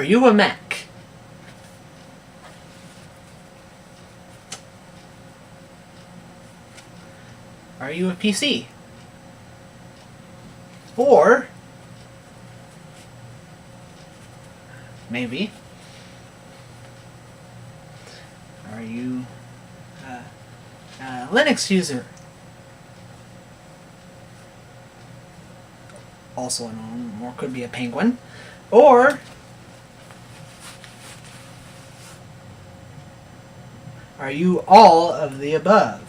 you a Mac? Are you a PC? Or maybe are you a Linux user? Also known, or could be a penguin. Or are you all of the above?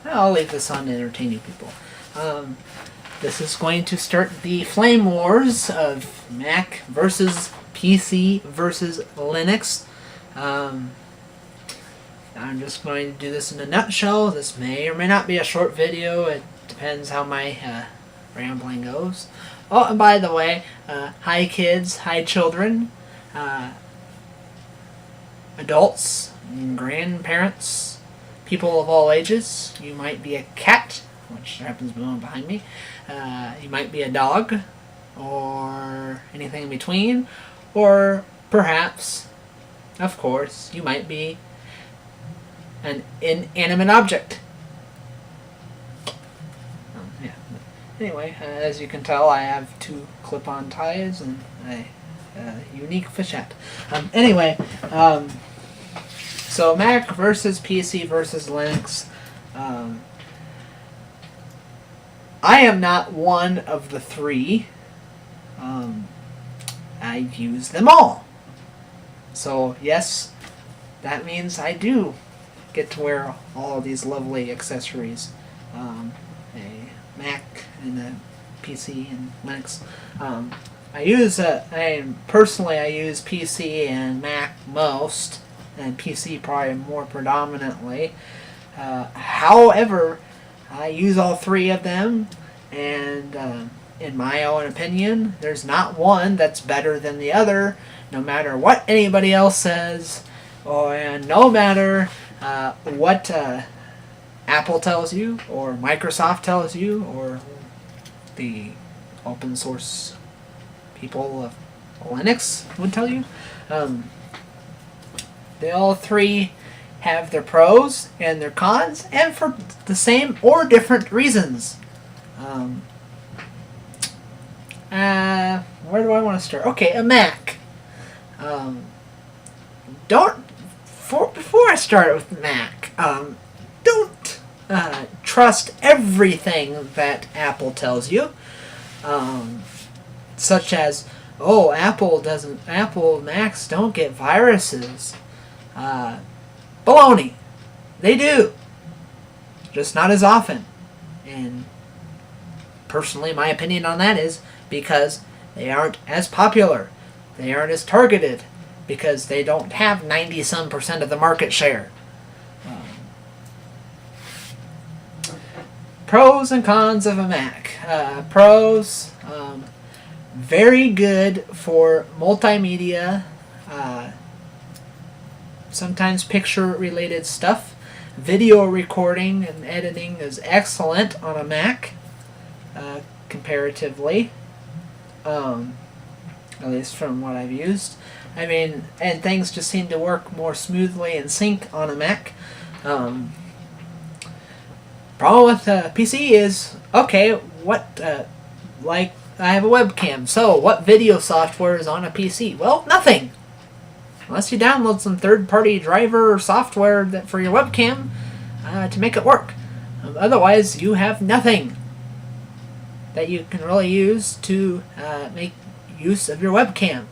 I'll leave this on to entertain you people. This is going to start the flame wars of Mac versus PC versus Linux. I'm just going to do this in a nutshell. This may or may not be a short video. It depends how my rambling goes. Oh, and by the way, hi kids, hi children, adults, grandparents, people of all ages. You might be a cat, which happens to be one behind me. You might be a dog, or anything in between, or perhaps, of course, you might be an inanimate object. Yeah. Anyway, as you can tell, I have 2 clip-on ties and a unique fish hat. Anyway, so Mac versus PC versus Linux. I am not one of the 3. I use them all. So yes, that means I do get to wear all these lovely accessories. A Mac and a PC and Linux. I use personally I use PC and Mac most, and PC probably more predominantly. However, I use all 3 of them, and in my own opinion, there's not one that's better than the other, no matter what anybody else says, or no matter what Apple tells you, or Microsoft tells you, or the open source people of Linux would tell you. They all 3 have their pros and their cons, and for the same or different reasons. Where do I want to start? Okay, a Mac. Before I start with Mac, don't trust everything that Apple tells you, such as, oh, Apple Macs don't get viruses. Baloney. They do. Just not as often. And personally, my opinion on that is because they aren't as popular. They aren't as targeted. Because they don't have 90-some% of the market share. Pros and cons of a Mac. Pros, very good for multimedia, sometimes picture-related stuff. Video recording and editing is excellent on a Mac, comparatively, at least from what I've used. I mean, and things just seem to work more smoothly in sync on a Mac. Problem with PC is, okay, like, I have a webcam, so what video software is on a PC? Well, nothing. Unless you download some third-party driver or software for your webcam to make it work. Otherwise, you have nothing that you can really use to make use of your webcam.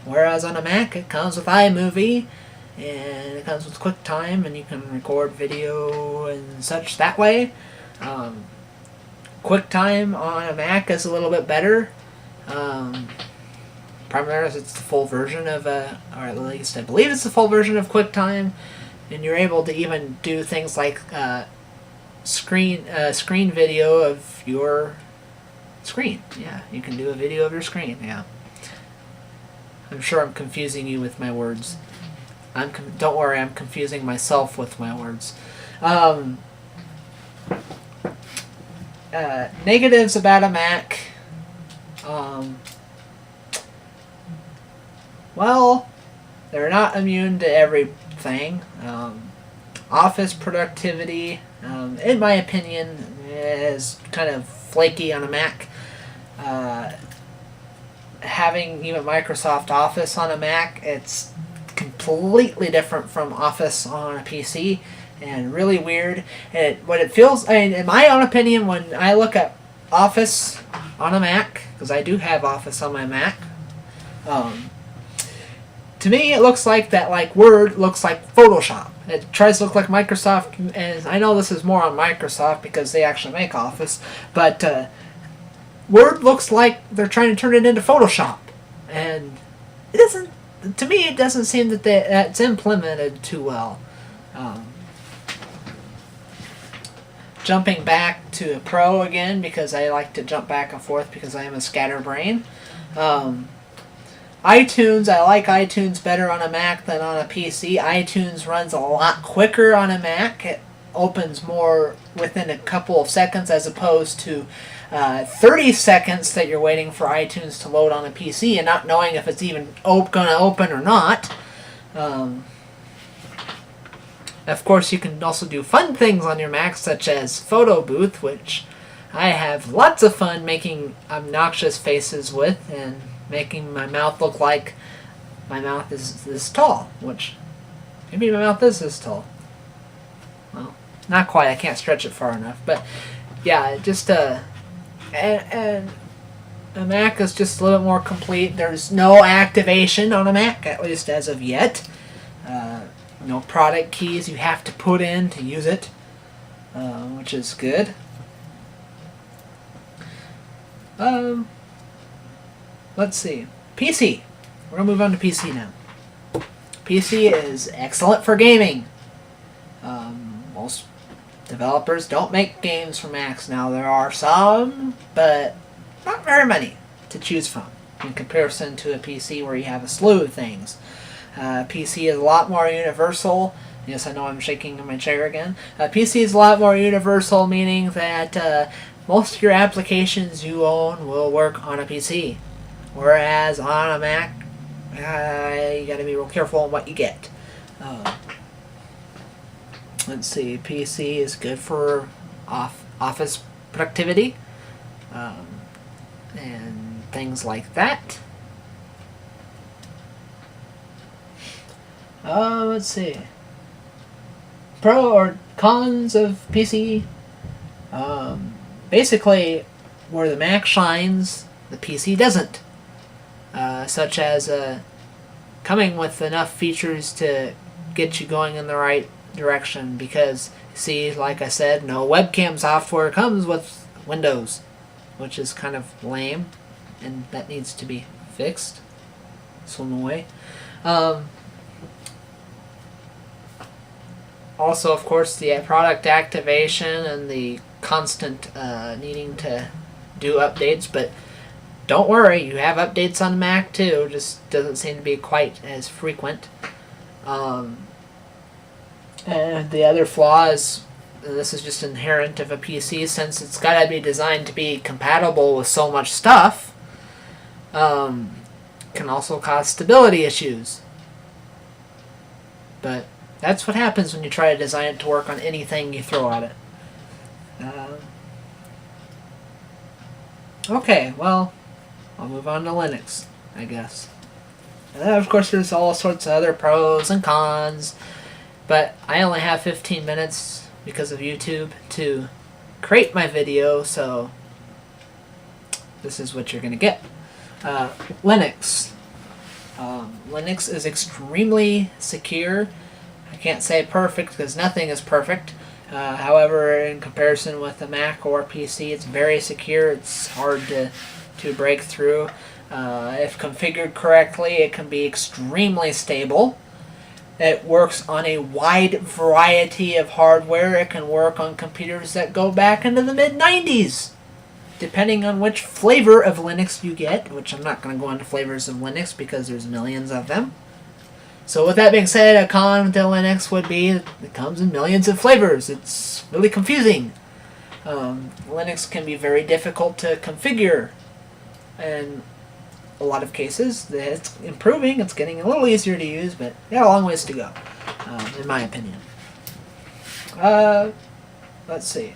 Whereas on a Mac, it comes with iMovie, and it comes with QuickTime, and you can record video and such that way. QuickTime on a Mac is a little bit better. Primarily, it's the full version of, or at least I believe it's the full version of QuickTime, and you're able to even do things like screen video of your screen. Yeah, you can do a video of your screen. Yeah. I'm sure I'm confusing you with my words. Don't worry, I'm confusing myself with my words. Negatives about a Mac. Well, they're not immune to everything. Office productivity, in my opinion, is kind of flaky on a Mac. Having even Microsoft Office on a Mac, it's completely different from Office on a PC, and really weird. And what it feels, I mean, in my own opinion, when I look at Office on a Mac, because I do have Office on my Mac, to me it looks like that, like Word looks like Photoshop. It tries to look like Microsoft, and I know this is more on Microsoft because they actually make Office, but Word looks like they're trying to turn it into Photoshop, and it doesn't. To me, it doesn't seem that that's implemented too well. Jumping back to Pro again, because I like to jump back and forth because I am a scatterbrain. iTunes, I like iTunes better on a Mac than on a PC. iTunes runs a lot quicker on a Mac. It opens more within a couple of seconds as opposed to 30 seconds that you're waiting for iTunes to load on a PC and not knowing if it's even going to open or not. Of course, you can also do fun things on your Mac, such as Photo Booth, which I have lots of fun making obnoxious faces with and making my mouth look like my mouth is this tall, which maybe my mouth is this tall. Well, not quite. I can't stretch it far enough, but yeah, just and a Mac is just a little bit more complete. There's no activation on a Mac, at least as of yet. No product keys you have to put in to use it, which is good. Let's see. PC. We're going to move on to PC now. PC is excellent for gaming. Most developers don't make games for Macs now. There are some, but not very many to choose from in comparison to a PC where you have a slew of things. PC is a lot more universal. Yes, I know I'm shaking in my chair again. PC is a lot more universal, meaning that most of your applications you own will work on a PC. Whereas on a Mac, you got to be real careful on what you get. Let's see, PC is good for office productivity and things like that. Let's see. Pro or cons of PC. Basically, where the Mac shines, the PC doesn't. Such as coming with enough features to get you going in the right direction, because, see, like I said, no webcam software comes with Windows, which is kind of lame, and that needs to be fixed some way. Also, of course, the product activation and the constant needing to do updates, but don't worry, you have updates on Mac too, just doesn't seem to be quite as frequent. And the other flaw is, and this is just inherent of a PC, since it's got to be designed to be compatible with so much stuff, can also cause stability issues. But that's what happens when you try to design it to work on anything you throw at it. Okay, well, I'll move on to Linux, I guess. And then, of course, there's all sorts of other pros and cons, but I only have 15 minutes because of YouTube to create my video, so this is what you're going to get. Linux. Linux is extremely secure. I can't say perfect because nothing is perfect. However, in comparison with a Mac or PC, it's very secure. It's hard to break through. If configured correctly, it can be extremely stable. It works on a wide variety of hardware. It can work on computers that go back into the mid-90s. Depending on which flavor of Linux you get, which I'm not going to go into flavors of Linux because there's millions of them. So with that being said, a con to Linux would be it comes in millions of flavors. It's really confusing. Linux can be very difficult to configure, and a lot of cases it's improving. It's getting a little easier to use, but got a long ways to go, in my opinion. Let's see.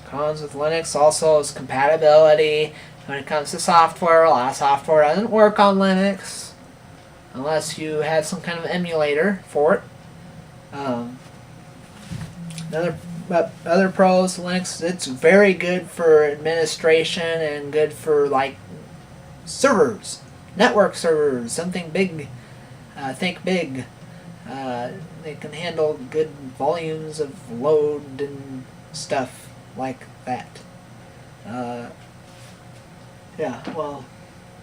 Cons with Linux also is compatibility. When it comes to software, a lot of software doesn't work on Linux unless you have some kind of emulator for it. Other pros, Linux, it's very good for administration and good for like servers, network servers, something big. Think big. They can handle good volumes of load and stuff like that. Yeah, well,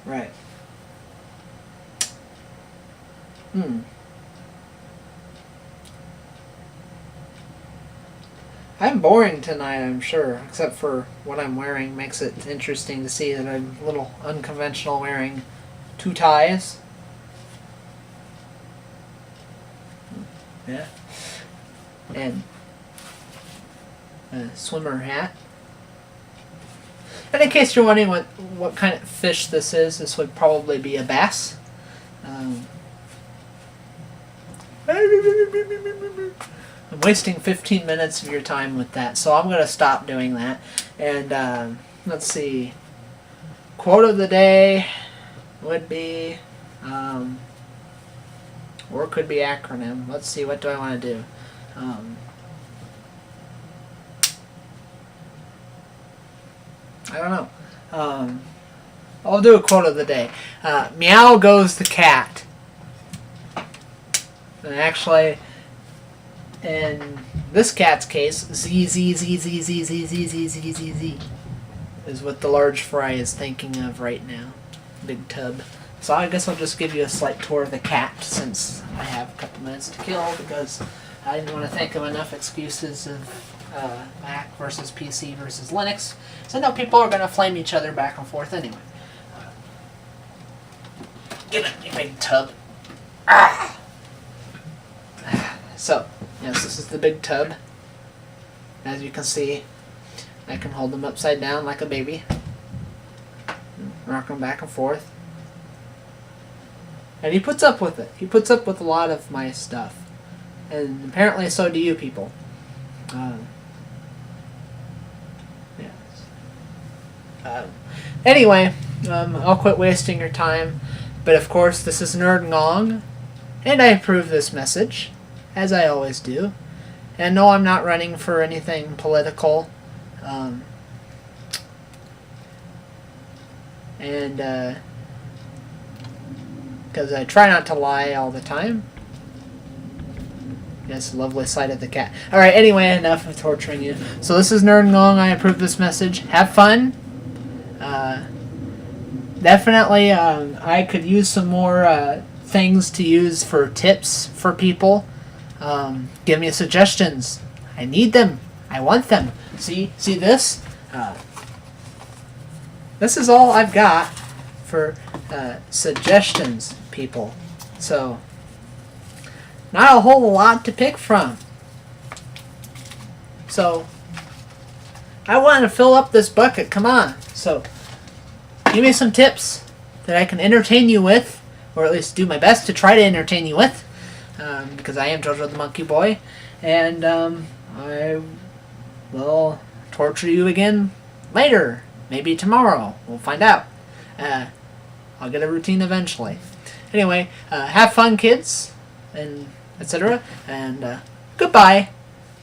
right. I'm boring tonight, I'm sure, except for what I'm wearing makes it interesting to see that I'm a little unconventional, wearing 2 ties. Yeah. And a swimmer hat. And in case you're wondering what kind of fish this is, this would probably be a bass. I'm wasting 15 minutes of your time with that, so I'm going to stop doing that. And let's see. Quote of the day would be, or it could be acronym. Let's see, what do I want to do? I don't know. I'll do a quote of the day. Meow goes the cat. And actually, in this cat's case, Z, Z, Z, Z, Z, Z, Z, Z, Z, Z, Z is what the large fry is thinking of right now. Big tub. So I guess I'll just give you a slight tour of the cat since I have a couple minutes to kill, because I didn't want to think of enough excuses of Mac versus PC versus Linux. So I know people are going to flame each other back and forth anyway. Get it, you big tub. Ah! So, yes, this is the big tub. As you can see, I can hold them upside down like a baby. Rock them back and forth. And he puts up with it. He puts up with a lot of my stuff. And apparently so do you people. Anyway, I'll quit wasting your time. But of course, this is Nerd Ngong. And I approve this message, as I always do. And no, I'm not running for anything political. Because I try not to lie all the time. Yes, lovely sight of the cat. Alright, anyway, enough of torturing you. So this is Nerd Ngong. I approve this message. Have fun. Definitely, I could use some more things to use for tips for people. Give me suggestions. I need them. I want them. See this? This is all I've got for suggestions, people. So, not a whole lot to pick from. So, I want to fill up this bucket. Come on. So, give me some tips that I can entertain you with, or at least do my best to try to entertain you with, because I am JoJo the Monkey Boy, and I will torture you again later, maybe tomorrow. We'll find out. I'll get a routine eventually. Anyway, have fun, kids, and etc. And goodbye.